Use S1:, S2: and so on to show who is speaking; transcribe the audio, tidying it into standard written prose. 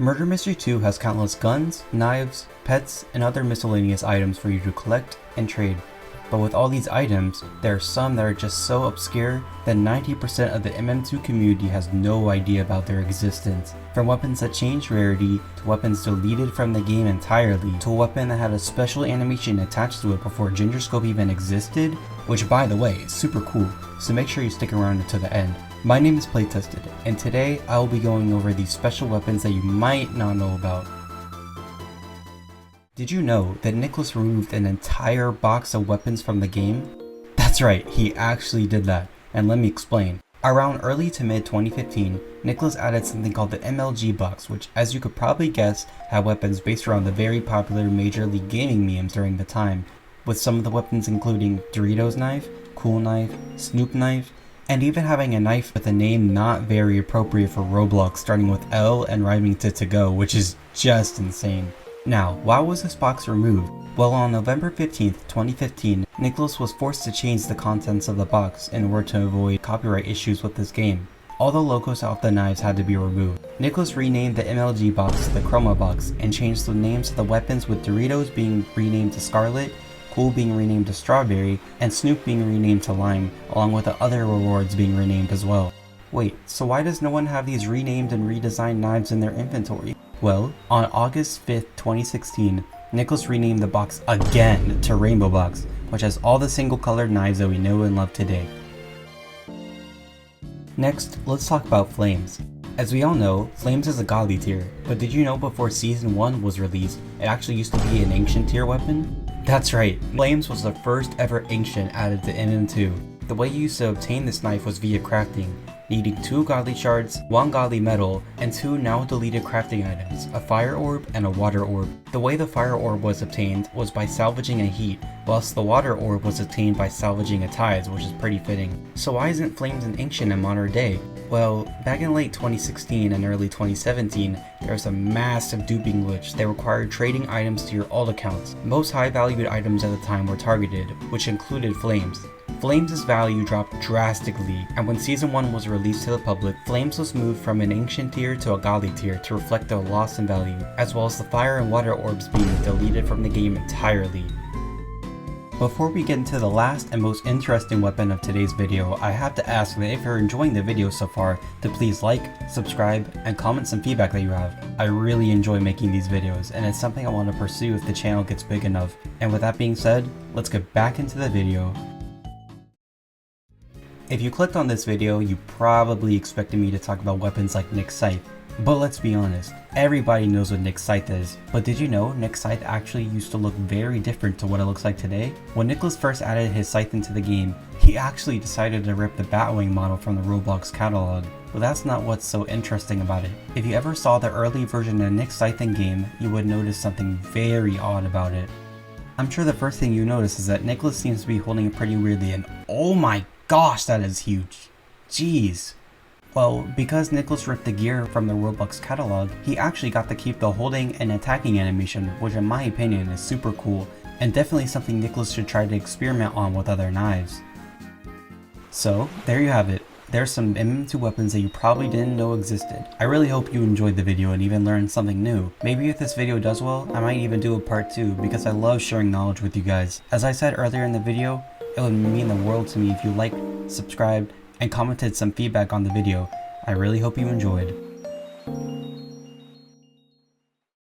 S1: Murder Mystery 2 has countless guns, knives, pets, and other miscellaneous items for you to collect and trade. But with all these items, there are some that are just so obscure that 90% of the MM2 community has no idea about their existence. From weapons that changed rarity, to weapons deleted from the game entirely, to a weapon that had a special animation attached to it before Giingersnxp even existed, which by the way is super cool, so make sure you stick around to the end. My name is Playtested, and today I will be going over these special weapons that you might not know about. Did you know that Nicholas removed an entire box of weapons from the game? That's right, he actually did that, and let me explain. Around early to mid 2015, Nicholas added something called the MLG box, which as you could probably guess, had weapons based around the very popular Major League Gaming memes during the time, with some of the weapons including Doritos knife, Cool knife, Snoop knife, and even having a knife with a name not very appropriate for Roblox starting with L and rhyming to go, which is just insane. Now, why was this box removed? Well, on November 15th, 2015, Nicholas was forced to change the contents of the box in order to avoid copyright issues with this game. All the logos off the knives had to be removed. Nicholas renamed the MLG box to the Chroma box and changed the names of the weapons, with Doritos being renamed to Scarlet, Cool being renamed to Strawberry, and Snoop being renamed to Lime, along with the other rewards being renamed as well. Wait, so why does no one have these renamed and redesigned knives in their inventory? Well, on August 5th, 2016, Nicholas renamed the box again to Rainbow Box, which has all the single colored knives that we know and love today. Next, let's talk about Flames. As we all know, Flames is a godly tier, but did you know before Season 1 was released, it actually used to be an ancient tier weapon? That's right, Flames was the first ever ancient added to MM2. The way you used to obtain this knife was via crafting, needing 2 godly shards, 1 godly metal, and 2 now deleted crafting items, a fire orb and a water orb. The way the fire orb was obtained was by salvaging a heat, whilst the water orb was obtained by salvaging a tides, which is pretty fitting. So why isn't Flames an ancient in modern day? Well, back in late 2016 and early 2017, there was a massive duping glitch that required trading items to your alt accounts. Most high valued items at the time were targeted, which included Flames. Flames' value dropped drastically, and when Season 1 was released to the public, Flames was moved from an ancient tier to a godly tier to reflect their loss in value, as well as the fire and water orbs being deleted from the game entirely. Before we get into the last and most interesting weapon of today's video, I have to ask that if you're enjoying the video so far, to please like, subscribe, and comment some feedback that you have. I really enjoy making these videos, and it's something I want to pursue if the channel gets big enough. And with that being said, let's get back into the video. If you clicked on this video, you probably expected me to talk about weapons like Nick's Scythe. But let's be honest, everybody knows what Nick's Scythe is. But did you know Nick's Scythe actually used to look very different to what it looks like today? When Nicholas first added his Scythe into the game, he actually decided to rip the Batwing model from the Roblox catalog. But that's not what's so interesting about it. If you ever saw the early version of Nick's Scythe in game, you would notice something very odd about it. I'm sure the first thing you notice is that Nicholas seems to be holding it pretty weirdly, and oh my gosh, that is huge. Jeez. Well, because Nicholas ripped the gear from the Roblox catalog, he actually got to keep the holding and attacking animation, which in my opinion is super cool, and definitely something Nicholas should try to experiment on with other knives. So, there you have it. There's some MM2 weapons that you probably didn't know existed. I really hope you enjoyed the video and even learned something new. Maybe if this video does well, I might even do a part 2 because I love sharing knowledge with you guys. As I said earlier in the video, it would mean the world to me if you liked, subscribed, and commented some feedback on the video. I really hope you enjoyed.